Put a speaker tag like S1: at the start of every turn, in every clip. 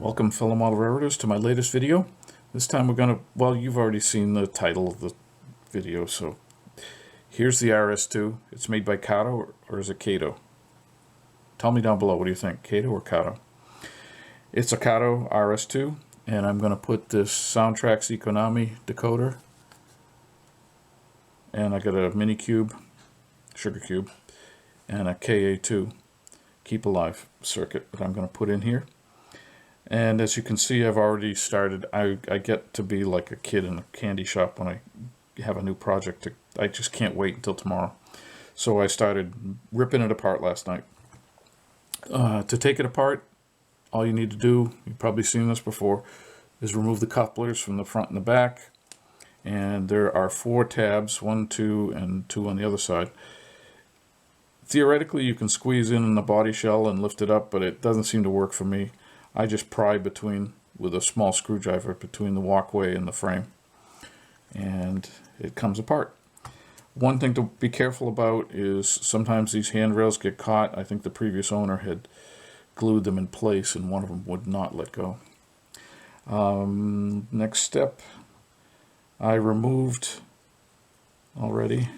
S1: Welcome, fellow model railroaders, to my latest video. This time we're going to, well, you've already seen the title of the video, so here's the RS-2. It's made by Kato, or is it Kato? Tell me down below, what do you think, Kato or Kato? It's a Kato RS-2, and I'm going to put this Soundtrax Econami decoder, and I got a mini cube, sugar cube, and a KA-2 keep alive circuit that I'm going to put in here. And as you can see, I've already started. I get to be like a kid in a candy shop when I have a new project. I just can't wait until tomorrow. So I started ripping it apart last night. To take it apart, all you need to do, you've probably seen this before, is remove the couplers from the front and the back. And there are 4 tabs, 1, 2, and 2 on the other side. Theoretically, you can squeeze in the body shell and lift it up, but it doesn't seem to work for me. I just pry with a small screwdriver between the walkway and the frame, and it comes apart. One thing to be careful about is sometimes these handrails get caught. I think the previous owner had glued them in place and one of them would not let go. Next step, I removed already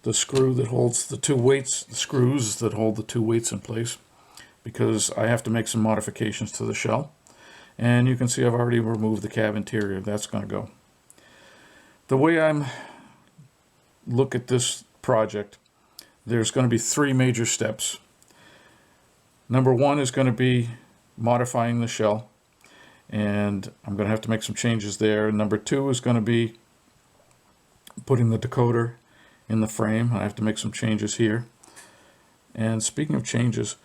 S1: the screw that holds the 2 weights, the screws that hold the 2 weights in place, because I have to make some modifications to the shell. And you can see I've already removed the cab interior. That's going to go. The way I'm look at this project, there's going to be 3 major steps. Number 1 is going to be modifying the shell, and I'm going to have to make some changes there. Number 2 is going to be putting the decoder in the frame. I have to make some changes here. And speaking of changes,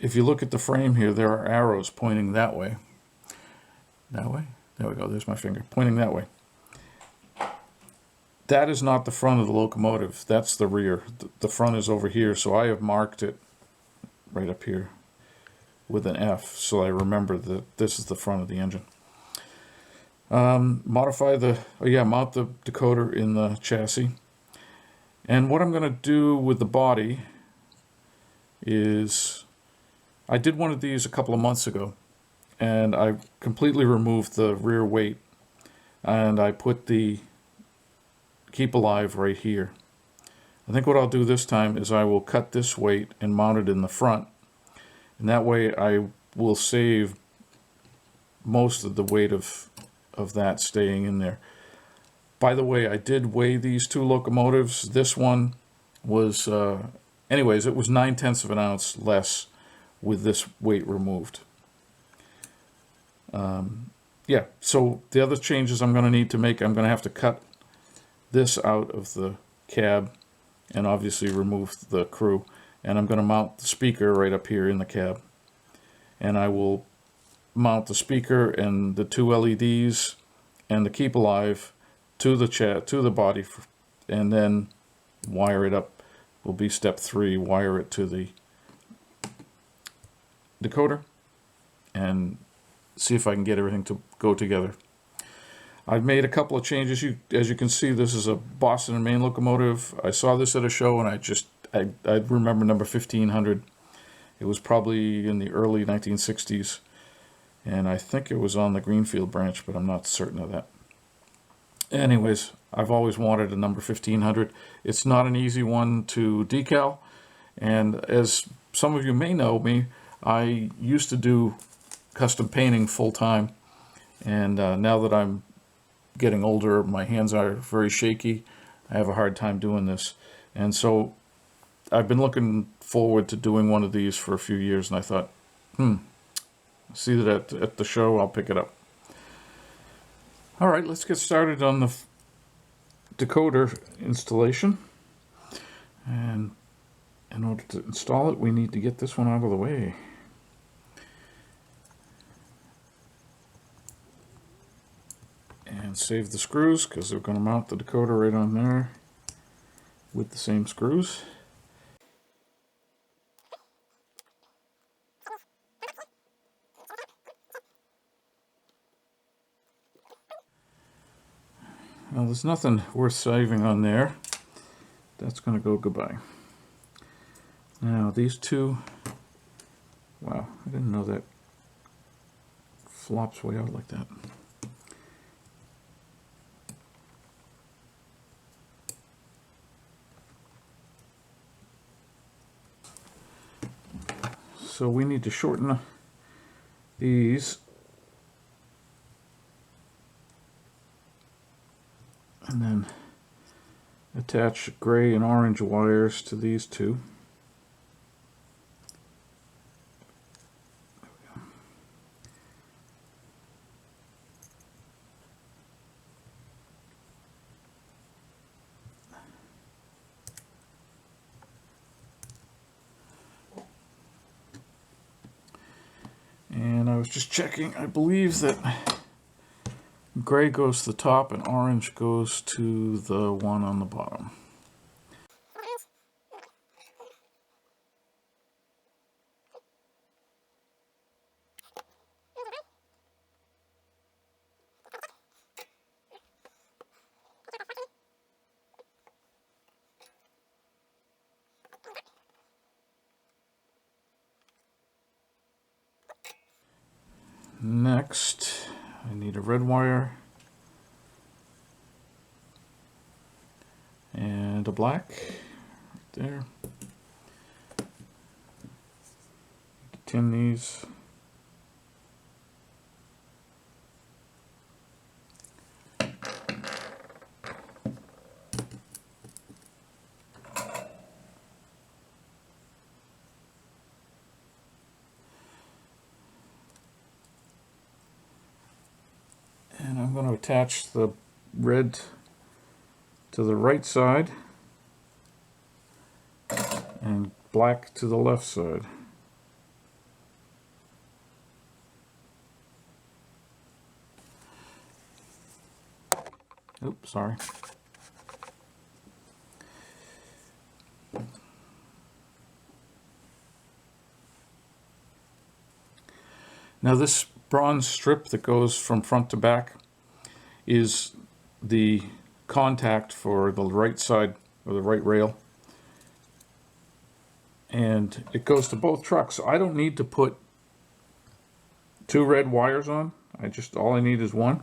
S1: if you look at the frame here, there are arrows pointing that way. That way? There we go, there's my finger, pointing that way. That is not the front of the locomotive, that's the rear. The front is over here, so I have marked it right up here with an F, so I remember that this is the front of the engine. Mount the decoder in the chassis. And what I'm going to do with the body is, I did one of these a couple of months ago, and I completely removed the rear weight, and I put the keep alive right here. I think what I'll do this time is I will cut this weight and mount it in the front, and that way I will save most of the weight of that staying in there. By the way, I did weigh these 2 locomotives. This one was, anyways, it was 9/10 of an ounce less with this weight removed. Yeah, so the other changes I'm going to need to make, I'm going to have to cut this out of the cab and obviously remove the crew. And I'm going to mount the speaker right up here in the cab. And I will mount the speaker and the 2 LEDs and the keep alive to the body, and then wire it up. Will be step 3, wire it to the decoder and see if I can get everything to go together. I've made a couple of changes. As you can see, this is a Boston and Maine locomotive. I saw this at a show and I remember number 1500. It was probably in the early 1960s, and I think it was on the Greenfield branch, but I'm not certain of that. Anyways, I've always wanted a number 1500. It's not an easy one to decal, and as some of you may know me, I used to do custom painting full-time, and now that I'm getting older, my hands are very shaky. I have a hard time doing this, and so I've been looking forward to doing one of these for a few years, and I thought, see that at the show, I'll pick it up. All right, let's get started on the decoder installation. And in order to install it, we need to get this one out of the way. And save the screws, because we're going to mount the decoder right on there with the same screws. Well, there's nothing worth saving on there. That's going to go goodbye. Now these 2 Wow, I didn't know that flops way out like that. So we need to shorten these and then attach gray and orange wires to these two. And I was just checking, I believe that gray goes to the top and orange goes to the one on the bottom. Next, I need a red wire and a black right there. Tin these. And I'm going to attach the red to the right side and black to the left side. Oops, sorry. Now this bronze strip that goes from front to back is the contact for the right side or the right rail, and it goes to both trucks, so I don't need to put two red wires on. All I need is one.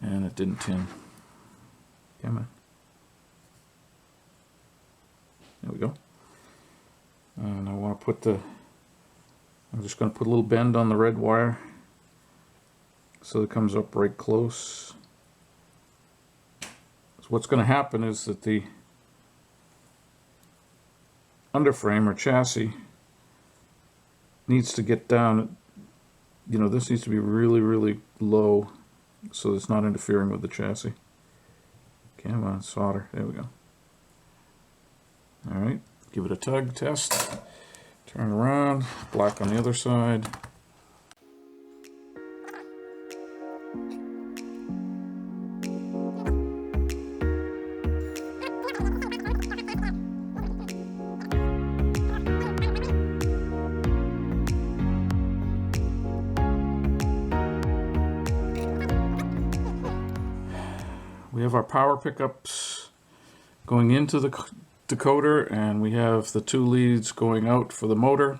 S1: And it didn't tin. Come on. There we go. And I want to put I'm just going to put a little bend on the red wire so it comes up right close. So what's going to happen is that the underframe or chassis needs to get down, this needs to be really, really low so it's not interfering with the chassis. Come on, solder. There we go. All right, give it a tug test. Turn around, black on the other side. We have our power pickups going into the decoder, and we have the two leads going out for the motor.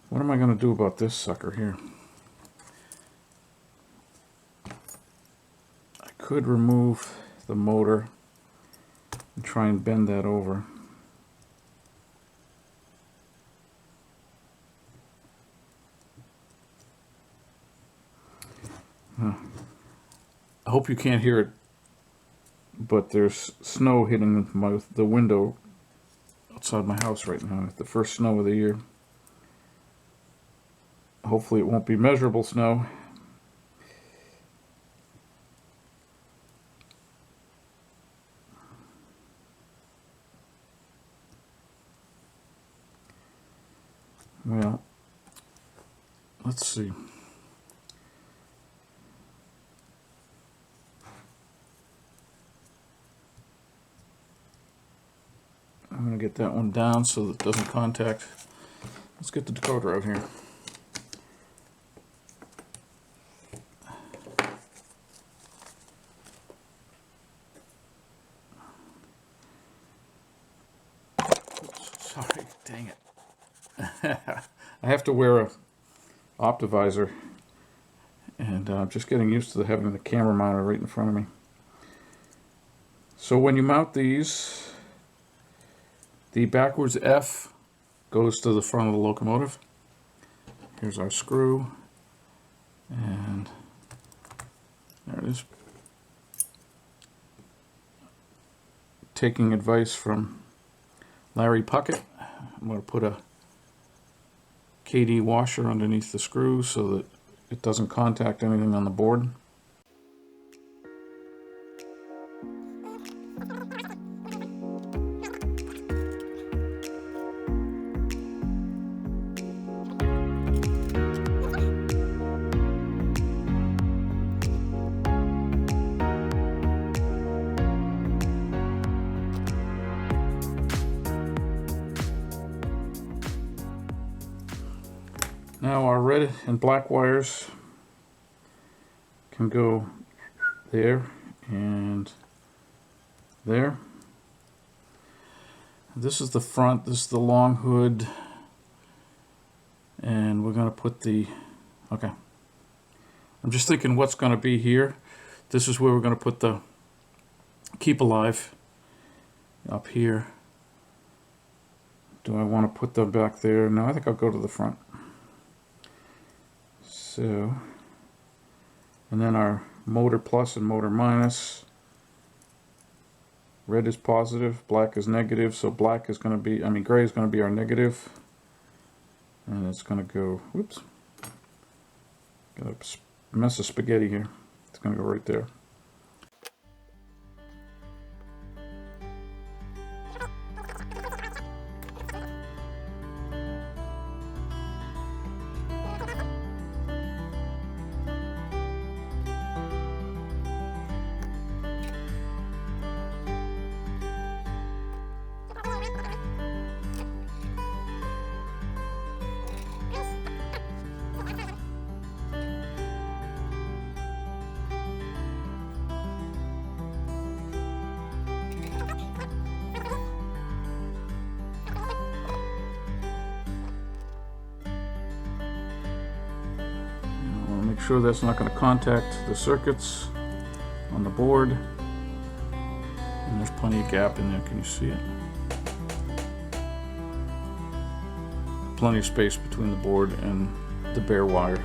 S1: What am I going to do about this sucker here? I could remove the motor and try and bend that over. I hope you can't hear it, but there's snow hitting the window outside my house right now. It's the first snow of the year. Hopefully it won't be measurable snow. Well, let's see. I'm going to get that one down so that it doesn't contact. Let's get the decoder out here. I have to wear a optivisor, and I'm just getting used to having the camera mounted right in front of me. So when you mount these, the backwards F goes to the front of the locomotive. Here's our screw, and there it is. Taking advice from Larry Puckett, I'm going to put a KD washer underneath the screw so that it doesn't contact anything on the board. Now our red and black wires can go there and there. This is the front, this is the long hood, and we're going to put the, okay. I'm just thinking what's going to be here. This is where we're going to put the Keep Alive up here. Do I want to put them back there? No, I think I'll go to the front. So, and then our motor plus and motor minus. Red is positive, black is negative, so black is going to be, gray is going to be our negative. And it's going to go, whoops, got a mess of spaghetti here. It's going to go right there. Make sure that's not going to contact the circuits on the board. And there's plenty of gap in there. Can you see it? Plenty of space between the board and the bare wire.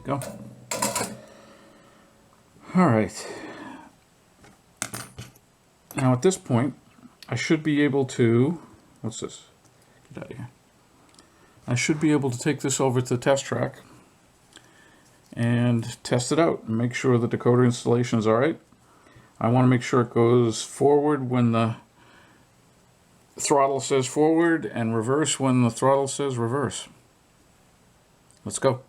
S1: Go. All right. Now at this point, I should be able to, what's this? Get out of here. I should be able to take this over to the test track and test it out and make sure the decoder installation is alright. I want to make sure it goes forward when the throttle says forward and reverse when the throttle says reverse. Let's go.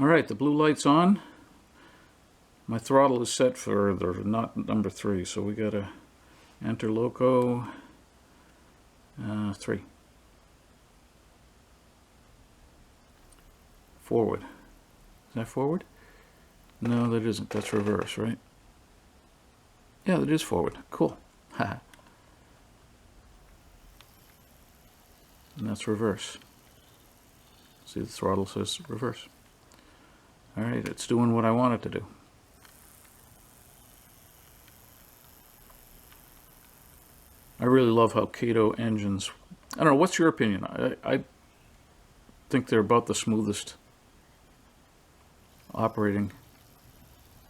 S1: Alright, the blue light's on. My throttle is set for the not number 3, so we gotta enter loco 3. Forward. Is that forward? No, that isn't. That's reverse, right? Yeah, that is forward. Cool. Haha. And that's reverse. See, the throttle says reverse. Alright, it's doing what I want it to do. I really love how Kato engines... I don't know, what's your opinion? I think they're about the smoothest operating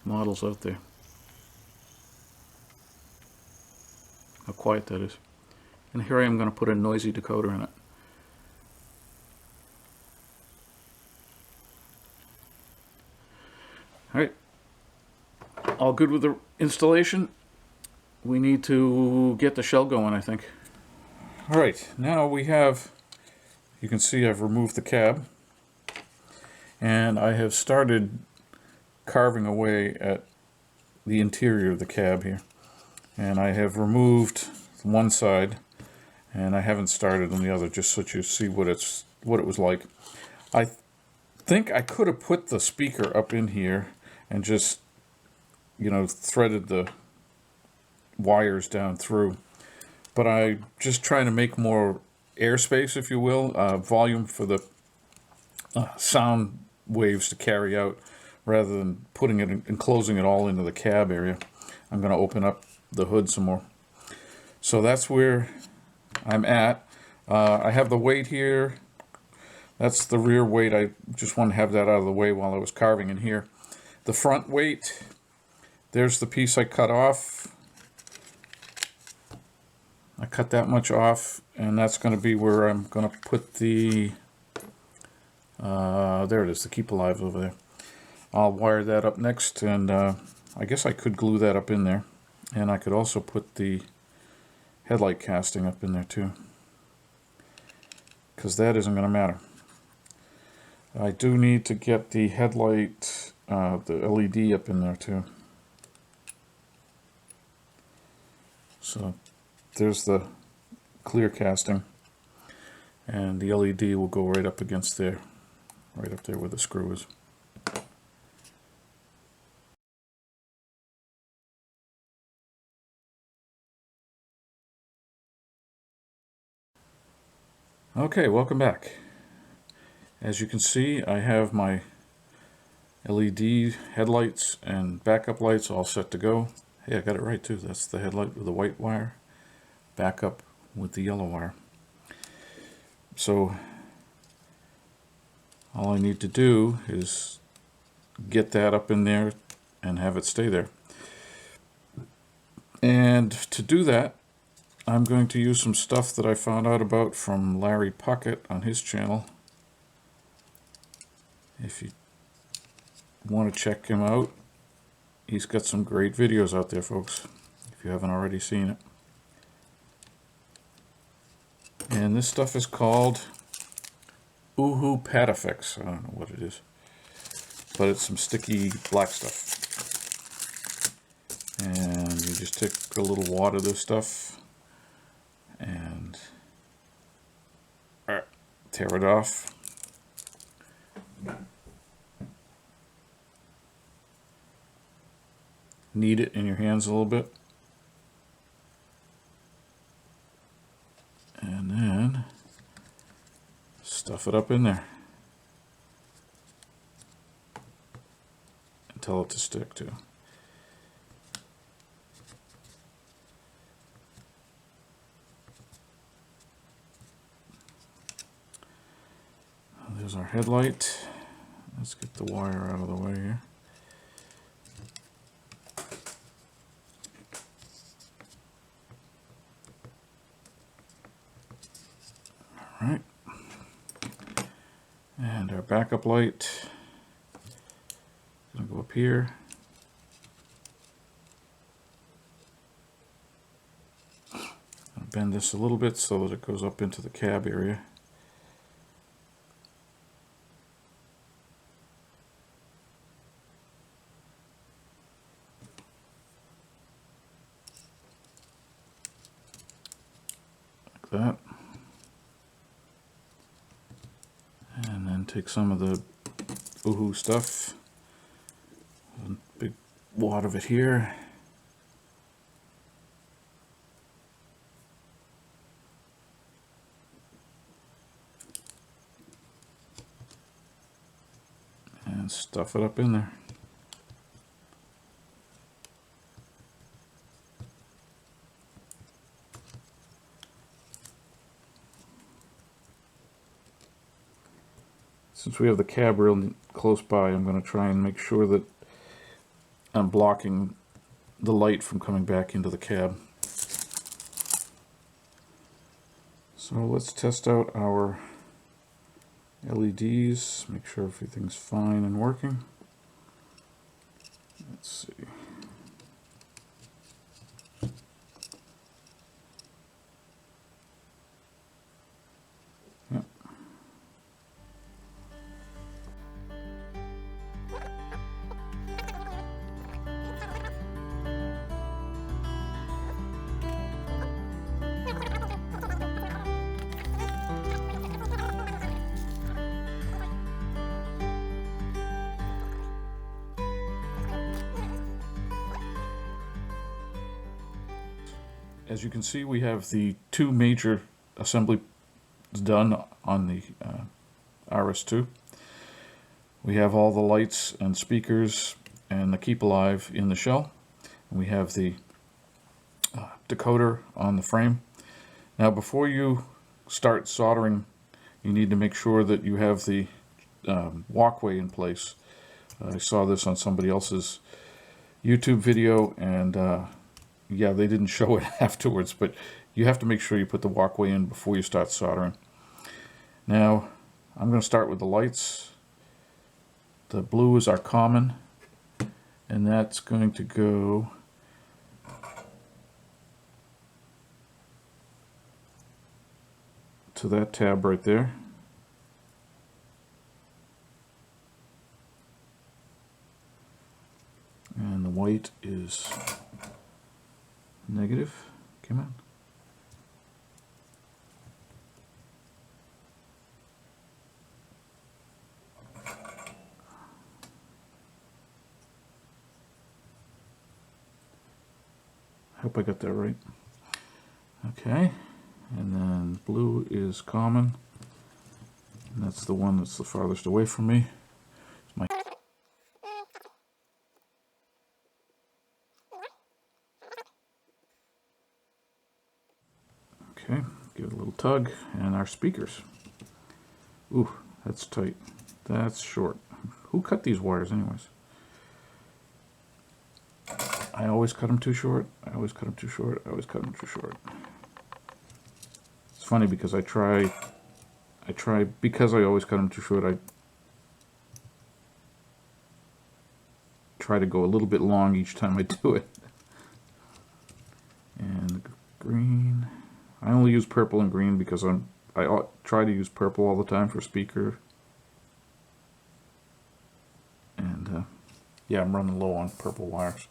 S1: models out there. How quiet that is. And here I am going to put a noisy decoder in it. Alright, all good with the installation. We need to get the shell going, I think. Alright, now we have, you can see I've removed the cab, and I have started carving away at the interior of the cab here. And I have removed one side, and I haven't started on the other, just so you see what it was like. I think I could have put the speaker up in here and just, you know, threaded the wires down through. But I'm just trying to make more airspace, if you will, volume for the sound waves to carry out, rather than putting it in, enclosing it all into the cab area. I'm going to open up the hood some more. So that's where I'm at. I have the weight here. That's the rear weight. I just want to have that out of the way while I was carving in here. The front weight, there's the piece I cut off. I cut that much off, and that's going to be where I'm going to put the, there it is, the Keep Alive over there. I'll wire that up next, and I guess I could glue that up in there. And I could also put the headlight casting up in there too, because that isn't going to matter. I do need to get the headlight, the LED up in there too. So there's the clear casting, and the LED will go right up against there, right up there where the screw is. Okay, welcome back. As you can see, I have my LED headlights and backup lights all set to go. Hey, I got it right too. That's the headlight with the white wire, backup with the yellow wire. So all I need to do is get that up in there and have it stay there. And to do that, I'm going to use some stuff that I found out about from Larry Puckett on his channel. If you want to check him out, he's got some great videos out there, folks, if you haven't already seen it. And this stuff is called Uhu Patafix. I don't know what it is, but it's some sticky black stuff. And you just take a little wad of this stuff and tear it off. Knead it in your hands a little bit. And then stuff it up in there and tell it to stick to. There's our headlight. Let's get the wire out of the way here. Alright. And backup light. Gonna go up here. I'll bend this a little bit so that it goes up into the cab area. Like that. And then take some of the Woohoo stuff. A big wad of it here. And stuff it up in there. Since we have the cab real close by, I'm going to try and make sure that I'm blocking the light from coming back into the cab. So let's test out our LEDs, make sure everything's fine and working. Let's see. Yep. As you can see, we have the two major assemblies done on the RS-2. We have all the lights and speakers and the Keep Alive in the shell. And we have the decoder on the frame. Now, before you start soldering, you need to make sure that you have the walkway in place. I saw this on somebody else's YouTube video, and yeah, they didn't show it afterwards, but you have to make sure you put the walkway in before you start soldering. Now, I'm going to start with the lights. The blue is our common, and that's going to go to that tab right there. And the white is negative. Come on. Hope I got that right. Okay, and then blue is common, and that's the one that's the farthest away from me. It's my okay, give it a little tug, and our speakers. Ooh, that's tight. That's short. Who cut these wires anyways? I always cut them too short. I always cut them too short. I always cut them too short. It's funny because I try because I always cut them too short, I try to go a little bit long each time I do it. And green. I only use purple and green because I try to use purple all the time for speaker. And yeah, I'm running low on purple wires.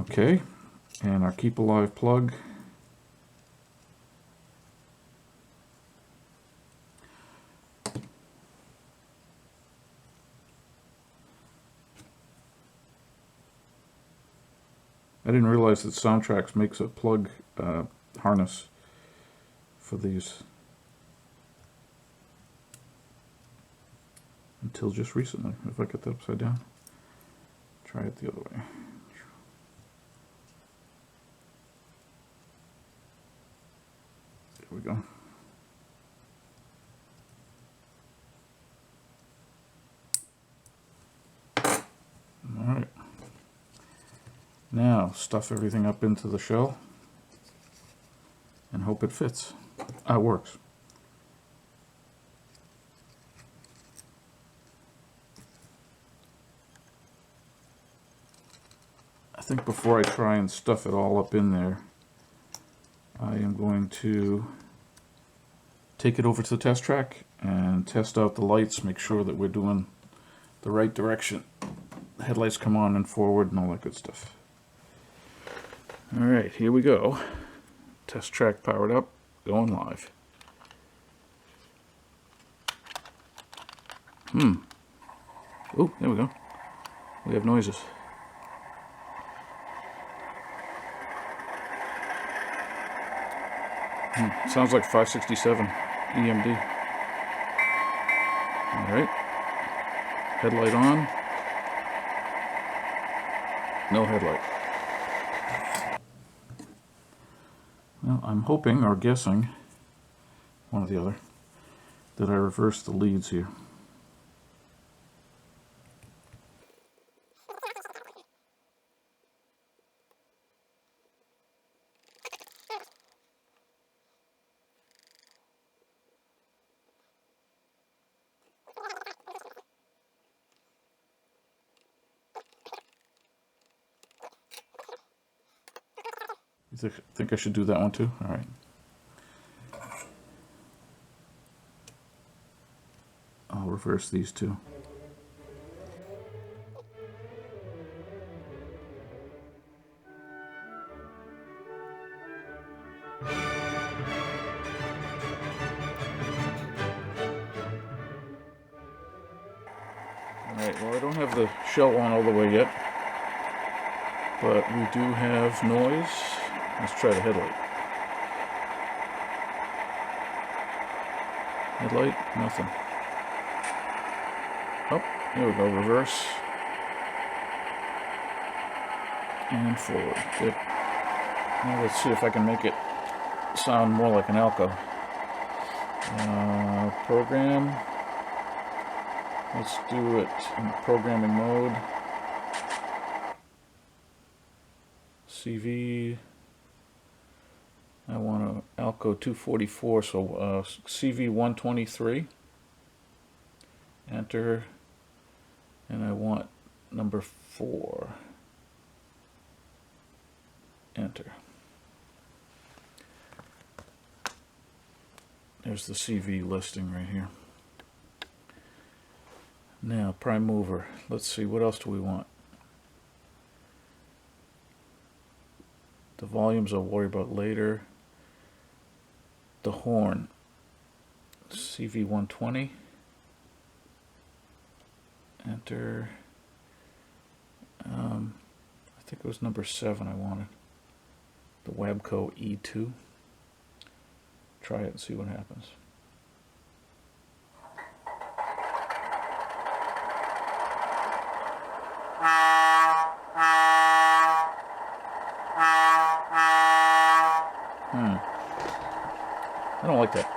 S1: Okay, and our Keep Alive plug. I didn't realize that Soundtrax makes a plug harness for these until just recently. If I get that upside down, try it the other way. There we go. All right. Now stuff everything up into the shell and hope it fits. It works. I think before I try and stuff it all up in there, I am going to take it over to the test track and test out the lights, make sure that we're doing the right direction. The headlights come on and forward and all that good stuff. Alright, here we go. Test track powered up, going live. Oh, there we go. We have noises. Sounds like 567 EMD. Alright. Headlight on. No headlight. Well, I'm hoping, or guessing, one or the other, that I reversed the leads here. You think I should do that one too? All right. I'll reverse these two. Alright, well I don't have the shell on all the way yet, but we do have noise. Let's try the headlight. Headlight, nothing. Oh, here we go, reverse. And forward, good. Now let's see if I can make it sound more like an Alco. Program. Let's do it in programming mode. CV. I want an Alco 244, so CV 123. Enter. And I want number 4. Enter. There's the CV listing right here. Now, prime mover. Let's see, what else do we want? The volumes I'll worry about later. The horn. CV 120. Enter. I think it was number 7 I wanted. The Wabco E2. Try it and see what happens. I don't like that.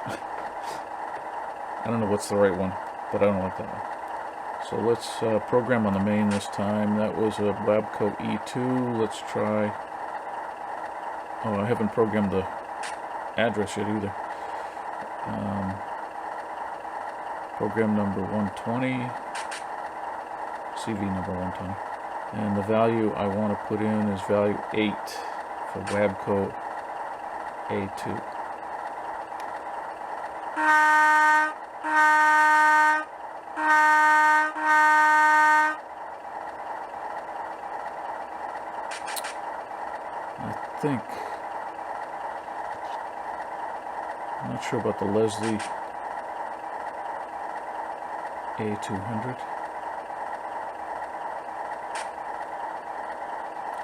S1: I don't know what's the right one, but I don't like that one. So let's program on the main this time. That was a Wabco E2. Let's try. Oh, I haven't programmed the address yet either. Program number 120. CV number 120. And the value I want to put in is value 8 for Wabco A2. I'm not sure about the Leslie A200.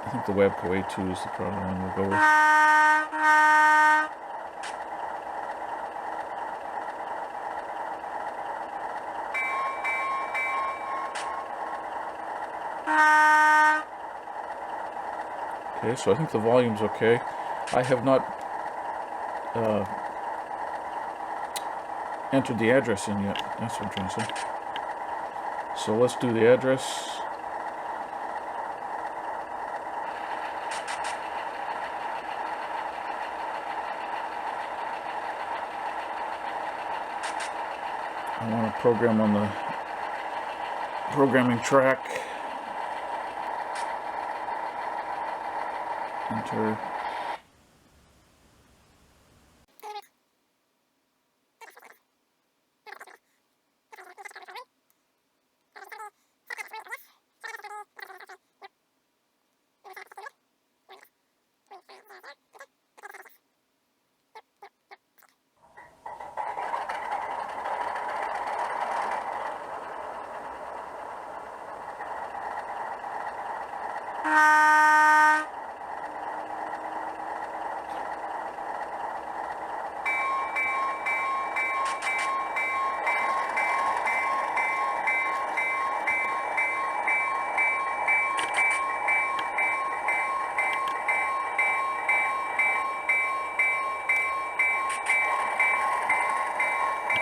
S1: I think the Wabco A2 is the probably one we'll go with. Okay, so I think the volume's okay. I have not entered the address in yet. That's what I'm trying to say. So let's do the address. I want to program on the programming track. Enter.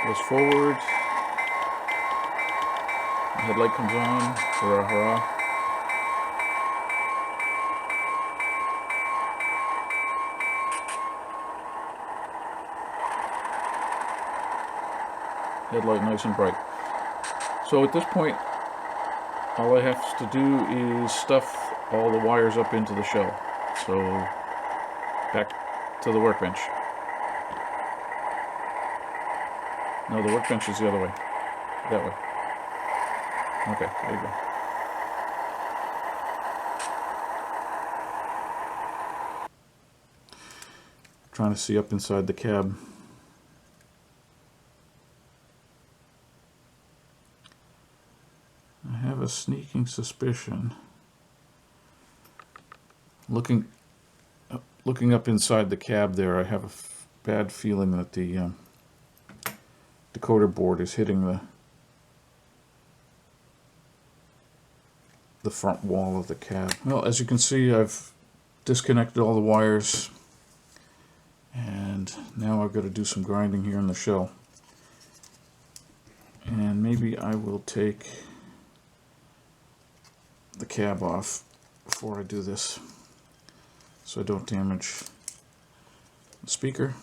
S1: Goes forward. The headlight comes on. Hurrah, hurrah. Headlight nice and bright. So at this point, all I have to do is stuff all the wires up into the shell. So back to the workbench. No, the workbench is the other way. That way. Okay, there you go. Trying to see up inside the cab. I have a sneaking suspicion. Looking up inside the cab there, I have a bad feeling that the decoder board is hitting the front wall of the cab. Well, as you can see, I've disconnected all the wires, and now I've got to do some grinding here in the shell. And maybe I will take the cab off before I do this, so I don't damage the speaker.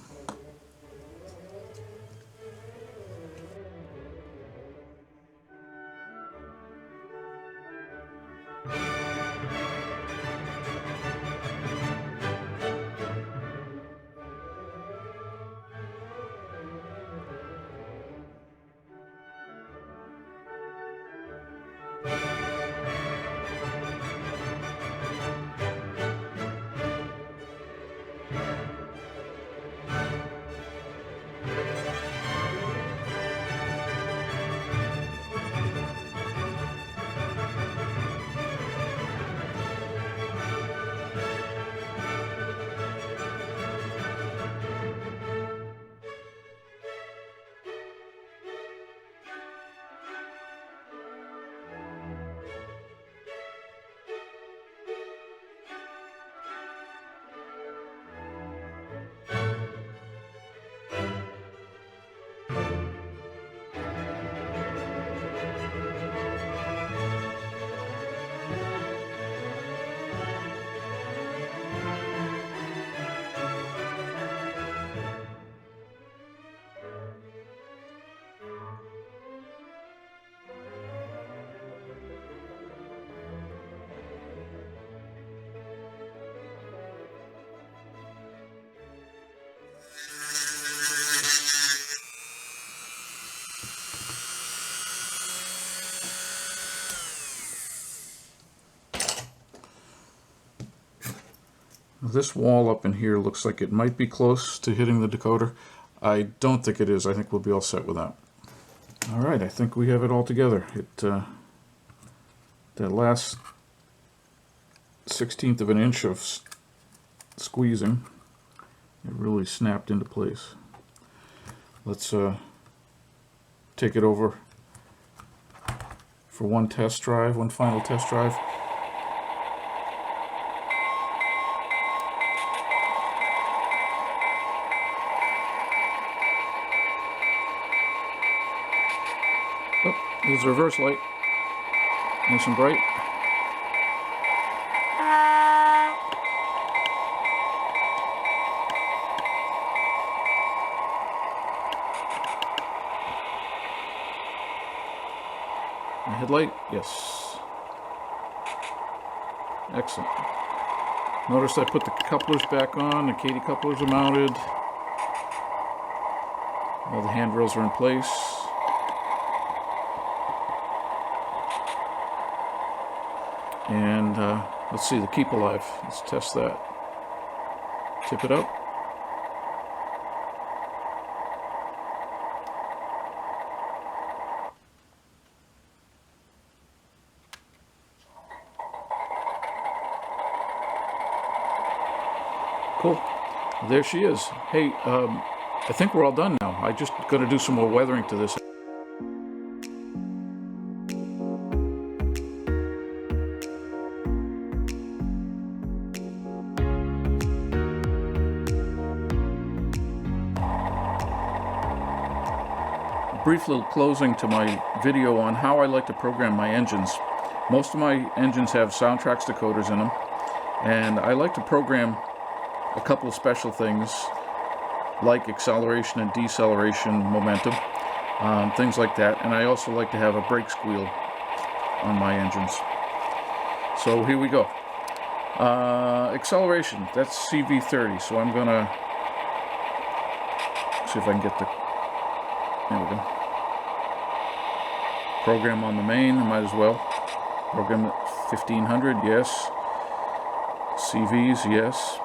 S1: This wall up in here looks like it might be close to hitting the decoder. I don't think it is. I think we'll be all set with that. Alright, I think we have it all together. That last 1/16 of an inch of squeezing, it really snapped into place. Let's take it over for one final test drive. There's the reverse light, nice and bright. My headlight, yes. Excellent. Notice I put the couplers back on. The Kato couplers are mounted. All the handrails are in place. And let's see the keep alive. Let's test that. Tip it up. Cool. There she is. Hey, I think we're all done now. I just got to do some more weathering to this. Brief little closing to my video on how I like to program my engines. Most of my engines have Soundtrax decoders in them, and I like to program a couple of special things like acceleration and deceleration momentum, things like that. And I also like to have a brake squeal on my engines. So here we go. Acceleration, that's CV30. So I'm gonna see if I can get the, there we go. Program on the main, I might as well. Program at 1500, yes. CVs, yes.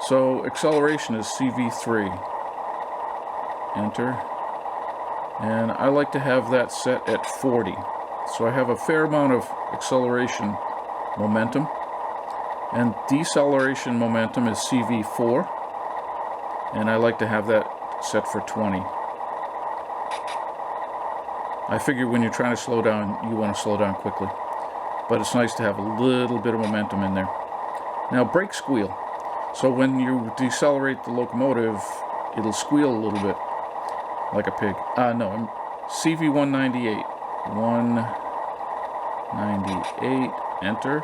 S1: So acceleration is CV3. Enter. And I like to have that set at 40. So I have a fair amount of acceleration momentum. And deceleration momentum is CV4. And I like to have that set for 20. I figure when you're trying to slow down, you want to slow down quickly. But it's nice to have a little bit of momentum in there. Now, brake squeal. So when you decelerate the locomotive, it'll squeal a little bit, like a pig. No, CV198. 198, enter.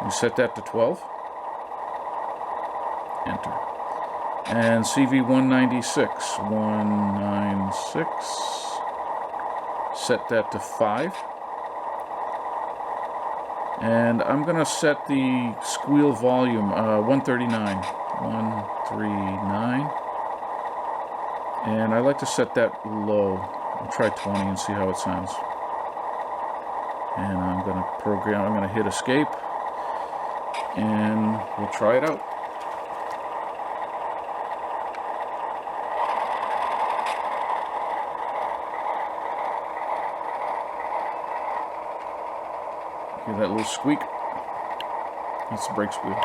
S1: You set that to 12. Enter. And CV196. 196. Set that to 5. And I'm going to set the squeal volume 139. 139. And I like to set that low. I'll try 20 and see how it sounds. And I'm going to program, I'm going to hit escape. And we'll try it out. Hear that little squeak? That's the brake squeal.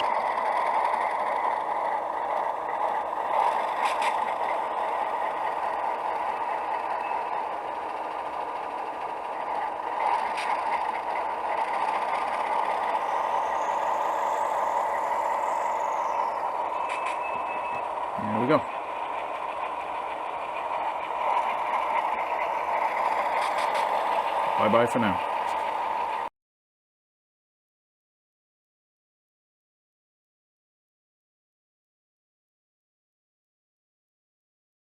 S1: There we go. Bye-bye for now.